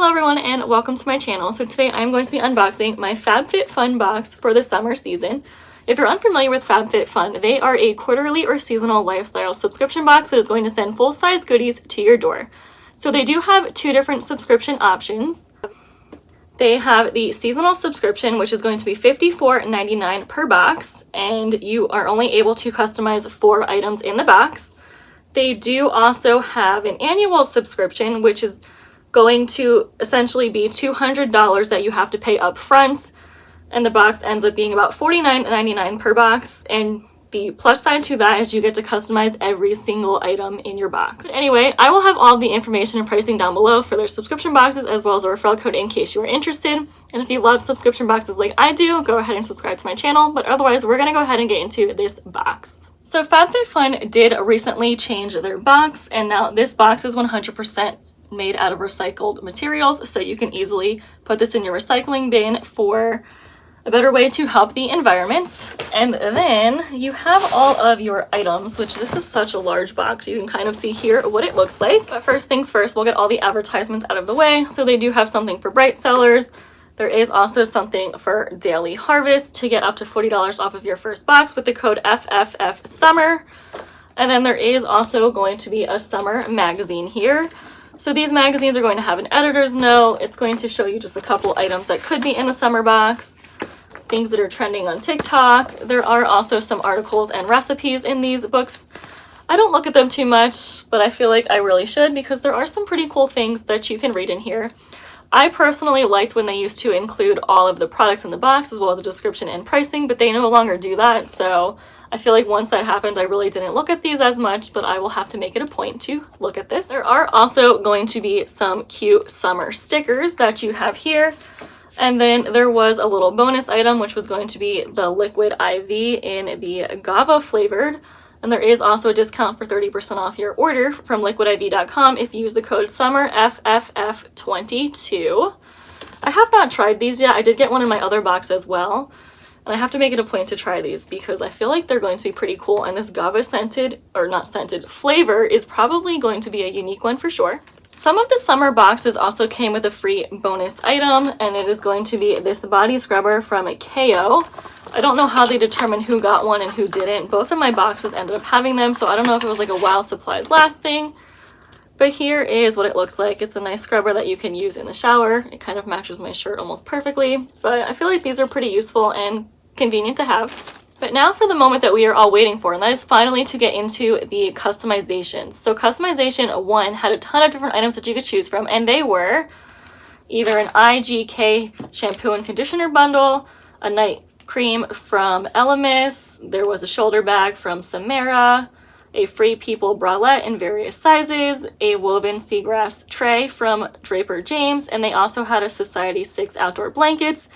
Hello everyone and welcome to my channel. So today I'm going to be unboxing my FabFitFun box for the summer season. If you're unfamiliar with FabFitFun, they are a quarterly or seasonal lifestyle subscription box that is going to send full-size goodies to your door. So they do have two different subscription options. They have the seasonal subscription, which is going to be $54.99 per box, and you are only able to customize 4 items in the box. They do also have an annual subscription, which is going to essentially be $200 that you have to pay up front, and the box ends up being about $49.99 per box. And the plus side to that is you get to customize every single item in your box. But anyway, I will have all the information and pricing down below for their subscription boxes, as well as a referral code in case you are interested. And if you love subscription boxes like I do, go ahead and subscribe to my channel. But otherwise, we're gonna go ahead and get into this box. So FabFitFun did recently change their box, and now this box is 100% made out of recycled materials, so you can easily put this in your recycling bin for a better way to help the environment. And then you have all of your items, which this is such a large box. You can kind of see here what it looks like. But first things first, we'll get all the advertisements out of the way. So they do have something for bright sellers. There is also something for Daily Harvest to get up to $40 off of your first box with the code FFFSummer. And then there is also going to be a summer magazine here. So these magazines are going to have an editor's note. It's going to show you just a couple items that could be in the summer box, things that are trending on TikTok. There are also some articles and recipes in these books. I don't look at them too much, but I feel like I really should because there are some pretty cool things that you can read in here. I personally liked when they used to include all of the products in the box as well as the description and pricing, but they no longer do that. So I feel like once that happened, I really didn't look at these as much, but I will have to make it a point to look at this. There are also going to be some cute summer stickers that you have here. And then there was a little bonus item, which was going to be the Liquid IV in the Guava flavored. And there is also a discount for 30% off your order from liquidiv.com if you use the code SUMMERFFF22. I have not tried these yet. I did get one in my other box as well. And I have to make it a point to try these because I feel like they're going to be pretty cool. And this Guava scented, or not scented, flavor is probably going to be a unique one for sure. Some of the summer boxes also came with a free bonus item, and it is going to be this body scrubber from KO. I don't know how they determined who got one and who didn't. Both of my boxes ended up having them, so I don't know if it was like a while supplies last thing. But here is what it looks like. It's a nice scrubber that you can use in the shower. It kind of matches my shirt almost perfectly, but I feel like these are pretty useful and convenient to have. But now for the moment that we are all waiting for, and that is finally to get into the customizations. So customization 1 had a ton of different items that you could choose from, and they were either an IGK shampoo and conditioner bundle, a night cream from Elemis, there was a shoulder bag from Samara, a Free People bralette in various sizes, a woven seagrass tray from Draper James, and they also had a Society 6 outdoor blankets.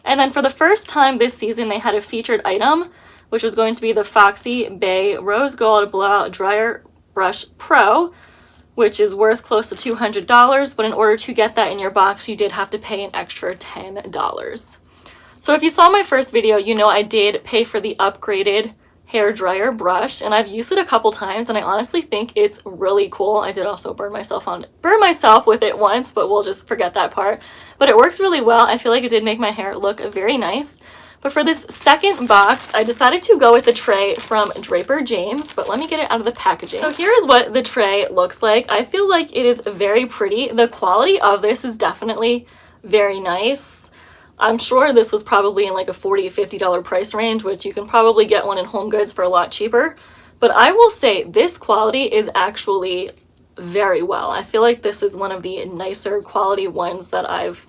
And then for the first time this season, they had a featured item, which was going to be the Foxy Bay Rose Gold Blowout Dryer Brush Pro, which is worth close to $200. But in order to get that in your box, you did have to pay an extra $10. So if you saw my first video, you know I did pay for the upgraded hair dryer brush, and I've used it a couple times, and I honestly think it's really cool. I did also burn myself with it once, but we'll just forget that part. But it works really well. I feel like it did make my hair look very nice. But for this second box, I decided to go with the tray from Draper James, but let me get it out of the packaging. So here is what the tray looks like. I feel like it is very pretty. The quality of this is definitely very nice. I'm sure this was probably in like a $40 to $50 price range, which you can probably get one in Home Goods for a lot cheaper. But I will say this quality is actually very well. I feel like this is one of the nicer quality ones that I've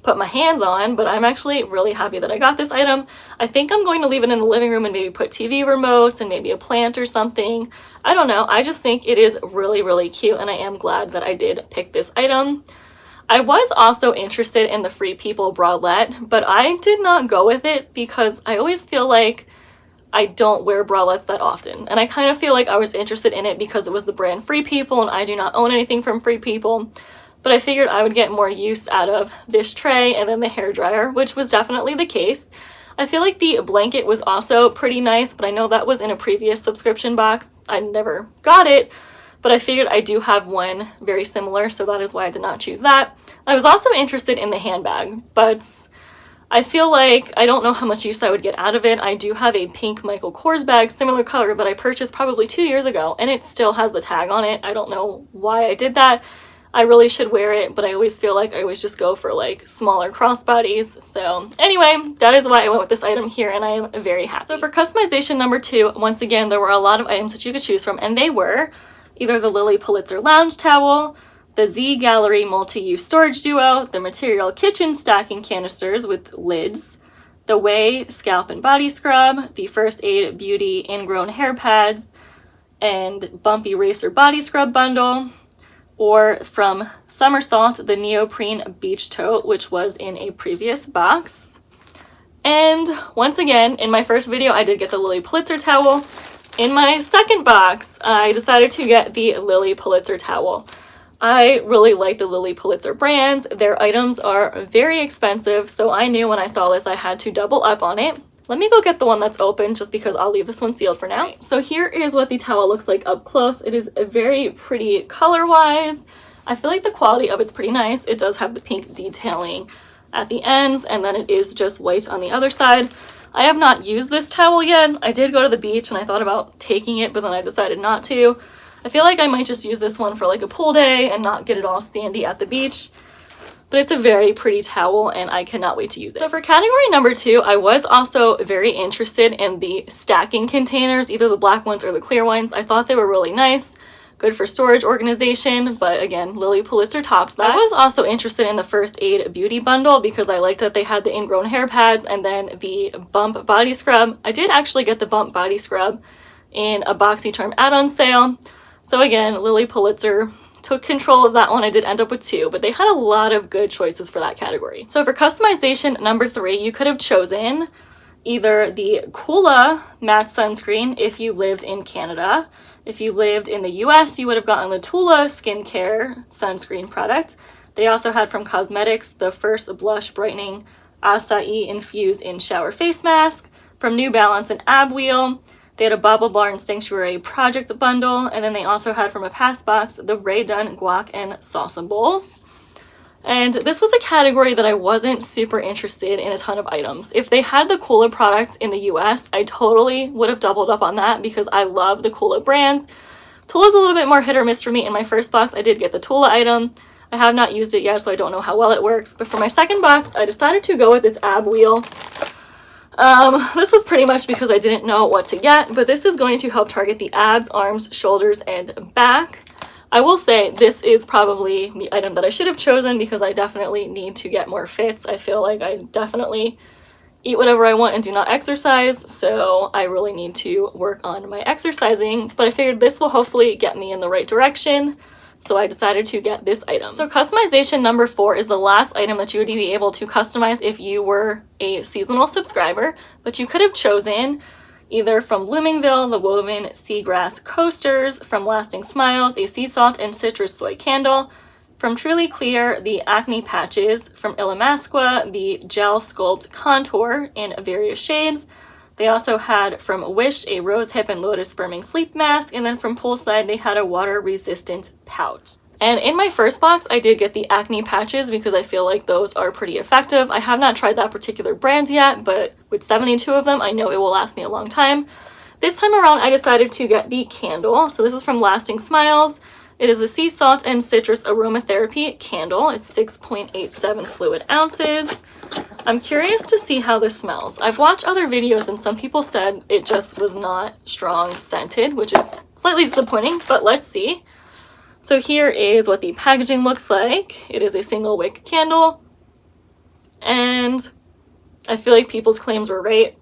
put my hands on, but I'm actually really happy that I got this item. I think I'm going to leave it in the living room and maybe put TV remotes and maybe a plant or something. I don't know. I just think it is really, really cute, and I am glad that I did pick this item. I was also interested in the Free People bralette, but I did not go with it because I always feel like I don't wear bralettes that often. And I kind of feel like I was interested in it because it was the brand Free People, and I do not own anything from Free People. But I figured I would get more use out of this tray and then the hairdryer, which was definitely the case. I feel like the blanket was also pretty nice, but I know that was in a previous subscription box. I never got it. but I figured I do have one very similar, so that is why I did not choose that. I was also interested in the handbag, but I feel like I don't know how much use I would get out of it. I do have a pink Michael Kors bag, similar color, that I purchased probably 2 years ago, and it still has the tag on it. I don't know why I did that. I really should wear it, but I always feel like I always just go for like smaller crossbodies. So anyway, that is why I went with this item here, and I am very happy. So for customization number 2, once again, there were a lot of items that you could choose from, and they were either the Lily Pulitzer lounge towel, the Z Gallery multi-use storage duo, the Material kitchen stacking canisters with lids, the Way scalp and body scrub, the First Aid Beauty ingrown hair pads, and Bumpy Racer body scrub bundle, or from Somersault, the neoprene beach tote, which was in a previous box. And once again, in my first video, I did get the Lily Pulitzer towel. In my second box, I decided to get the Lily Pulitzer towel. I really like the Lily Pulitzer brands. Their items are very expensive, so I knew when I saw this I had to double up on it. Let me go get the one that's open just because I'll leave this one sealed for now. Right. So here is what the towel looks like up close. It is very pretty color-wise. I feel like the quality of it's pretty nice. It does have the pink detailing at the ends, and then it is just white on the other side. I have not used this towel yet. I did go to the beach and I thought about taking it, but then I decided not to. I feel like I might just use this one for like a pool day and not get it all sandy at the beach. But it's a very pretty towel and I cannot wait to use it. So for category number 2, I was also very interested in the stacking containers, either the black ones or the clear ones. I thought they were really nice, good for storage organization, but again, Lily Pulitzer tops that. I was also interested in the First Aid Beauty bundle because I liked that they had the ingrown hair pads and then the Bump body scrub. I did actually get the Bump body scrub in a BoxyCharm add-on sale. So again, Lily Pulitzer took control of that one. I did end up with 2, but they had a lot of good choices for that category. So for customization number 3, you could have chosen either the Kula matte sunscreen if you lived in Canada. If you lived in the US, you would have gotten the Tula skincare sunscreen product. They also had from Cosmetics the first blush brightening acai infused in shower face mask, from New Balance an ab wheel. They had a Bobble Barn Sanctuary Project bundle, and then they also had from a past box the Rae Dunn guac and salsa bowls. And this was a category that I wasn't super interested in a ton of items. If they had the Kula products in the US, I totally would have doubled up on that because I love the Kula brands. Tula's a little bit more hit or miss for me. In my first box, I did get the Tula item. I have not used it yet, so I don't know how well it works. But for my second box, I decided to go with this ab wheel. This was pretty much because I didn't know what to get, but this is going to help target the abs, arms, shoulders, and back. I will say this is probably the item that I should have chosen because I definitely need to get more fits. I feel like I definitely eat whatever I want and do not exercise, so I really need to work on my exercising, but I figured this will hopefully get me in the right direction. So I decided to get this item. So customization number 4 is the last item that you would be able to customize if you were a seasonal subscriber, but you could have chosen either from Bloomingville, the woven seagrass coasters, from Lasting Smiles, a sea salt and citrus soy candle, from Truly Clear, the acne patches, from Illamasqua, the gel sculpt contour in various shades. They also had from Wish a rose hip and lotus firming sleep mask, and then from Poolside they had a water resistant pouch. And in my first box I did get the acne patches because I feel like those are pretty effective. I have not tried that particular brand yet, but with 72 of them I know it will last me a long time. This time around I decided to get the candle. So this is from Lasting Smiles. It is a sea salt and citrus aromatherapy candle. It's 6.87 fluid ounces. I'm curious to see how this smells. I've watched other videos and some people said it just was not strong scented, which is slightly disappointing, but let's see. So here is what the packaging looks like. It is a single wick candle, and I feel like people's claims were right.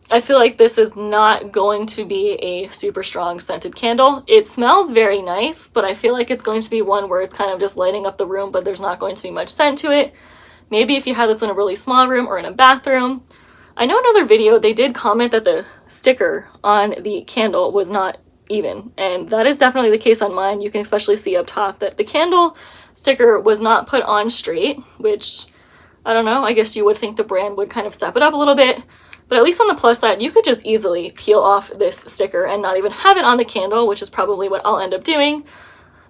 I feel like this is not going to be a super strong scented candle. It smells very nice, but I feel like it's going to be one where it's kind of just lighting up the room, but there's not going to be much scent to it. Maybe if you had this in a really small room or in a bathroom. I know in another video they did comment that the sticker on the candle was not even, and that is definitely the case on mine. You can especially see up top that the candle sticker was not put on straight, which I don't know, I guess you would think the brand would kind of step it up a little bit. But at least on the plus side, you could just easily peel off this sticker and not even have it on the candle, which is probably what I'll end up doing.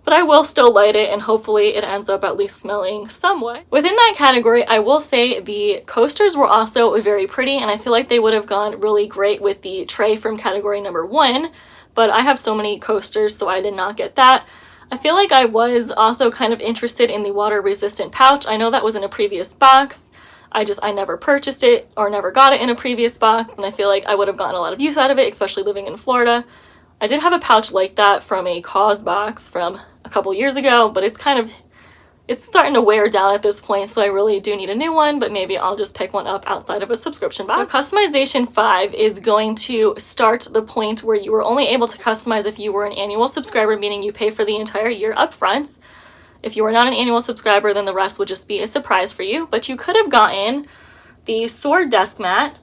But I will still light it, and hopefully it ends up at least smelling somewhat. Within that category, I will say the coasters were also very pretty, and I feel like they would have gone really great with the tray from category number 1, but I have so many coasters, so I did not get that. I feel like I was also kind of interested in the water resistant pouch. I know that was in a previous box. I never purchased it or never got it in a previous box, and I feel like I would have gotten a lot of use out of it, especially living in Florida. I did have a pouch like that from a Cause box from a couple years ago, but it's starting to wear down at this point, so I really do need a new one, but maybe I'll just pick one up outside of a subscription box. So customization 5 is going to start the point where you were only able to customize if you were an annual subscriber, meaning you pay for the entire year up front. If you were not an annual subscriber, then the rest would just be a surprise for you, but you could have gotten the Sword Desk Mat,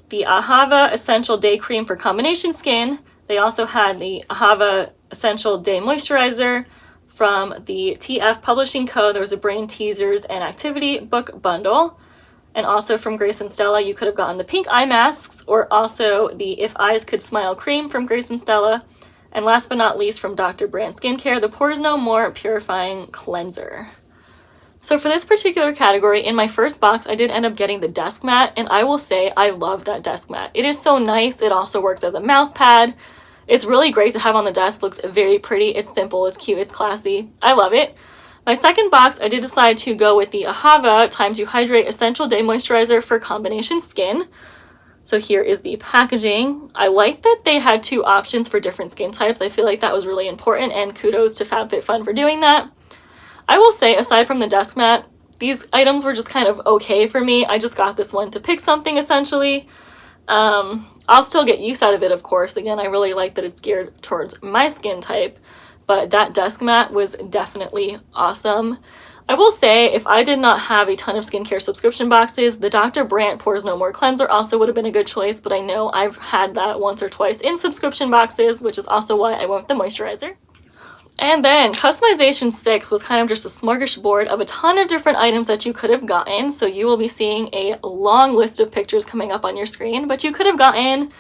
the Ahava Essential Day Cream for combination skin. They also had the Ahava Essential Day Moisturizer. From the TF Publishing Co., there was a Brain Teasers and Activity book bundle. And also from Grace and Stella, you could have gotten the pink eye masks, or also the If Eyes Could Smile cream from Grace and Stella. And last but not least, from Dr. Brandt Skincare, the Pores No More Purifying Cleanser. So for this particular category, in my first box, I did end up getting the desk mat, and I will say I love that desk mat. It is so nice. It also works as a mouse pad. It's really great to have on the desk. Looks very pretty. It's simple. It's cute. It's classy. I love it. My second box, I did decide to go with the Ahava Time to Hydrate Essential Day Moisturizer for combination skin. So here is the packaging. I like that they had 2 options for different skin types. I feel like that was really important, and kudos to FabFitFun for doing that. I will say, aside from the desk mat, these items were just kind of okay for me. I just got this one to pick something, essentially. I'll still get use out of it, of course. Again, I really like that it's geared towards my skin type, but that desk mat was definitely awesome. I will say, if I did not have a ton of skincare subscription boxes, the Dr. Brandt Pores No More Cleanser also would have been a good choice, but I know I've had that once or twice in subscription boxes, which is also why I went with the moisturizer. And then customization 6 was kind of just a smorgasbord of a ton of different items that you could have gotten. So you will be seeing a long list of pictures coming up on your screen, but you could have gotten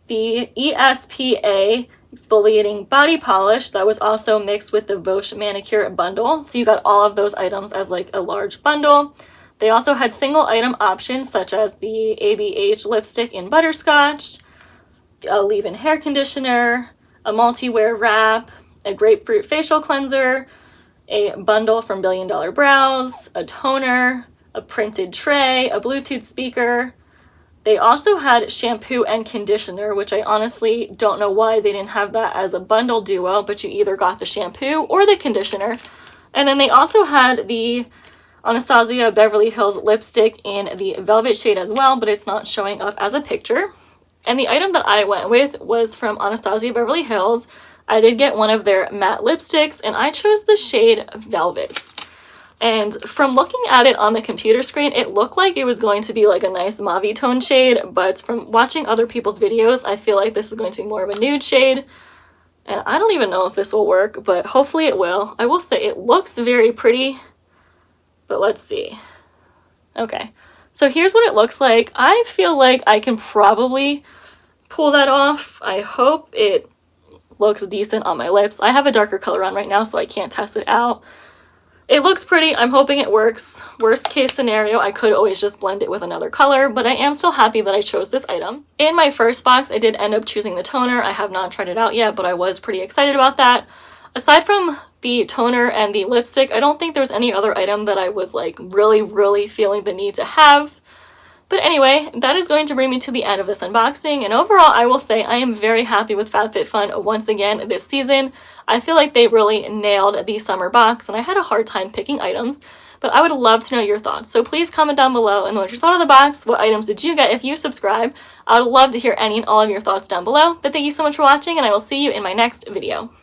the ESPA exfoliating body polish that was also mixed with the Vosh manicure bundle. So you got all of those items as like a large bundle. They also had single item options such as the ABH lipstick in butterscotch, a leave-in hair conditioner, a multi-wear wrap, a grapefruit facial cleanser, a bundle from Billion Dollar Brows, a toner, a printed tray, a Bluetooth speaker. They also had shampoo and conditioner, which I honestly don't know why they didn't have that as a bundle duo, but you either got the shampoo or the conditioner. And then they also had the Anastasia Beverly Hills lipstick in the velvet shade as well, but it's not showing up as a picture. And the item that I went with was from Anastasia Beverly Hills. I did get one of their matte lipsticks, and I chose the shade Velvets. And from looking at it on the computer screen, it looked like it was going to be like a nice mauve tone shade, but from watching other people's videos, I feel like this is going to be more of a nude shade. And I don't even know if this will work, but hopefully it will. I will say it looks very pretty, but let's see. Okay, so here's what it looks like. I feel like I can probably pull that off. I hope it looks decent on my lips. I have a darker color on right now, so I can't test it out. It looks pretty. I'm hoping it works. Worst case scenario, I could always just blend it with another color, but I am still happy that I chose this item. In my first box, I did end up choosing the toner. I have not tried it out yet, but I was pretty excited about that. Aside from the toner and the lipstick, I don't think there's any other item that I was like really feeling the need to have. But anyway, that is going to bring me to the end of this unboxing, and overall I will say I am very happy with FabFitFun once again this season. I feel like they really nailed the summer box, and I had a hard time picking items, but I would love to know your thoughts. So please comment down below and what you thought of the box. What items did you get if you subscribe? I would love to hear any and all of your thoughts down below. But thank you so much for watching, and I will see you in my next video.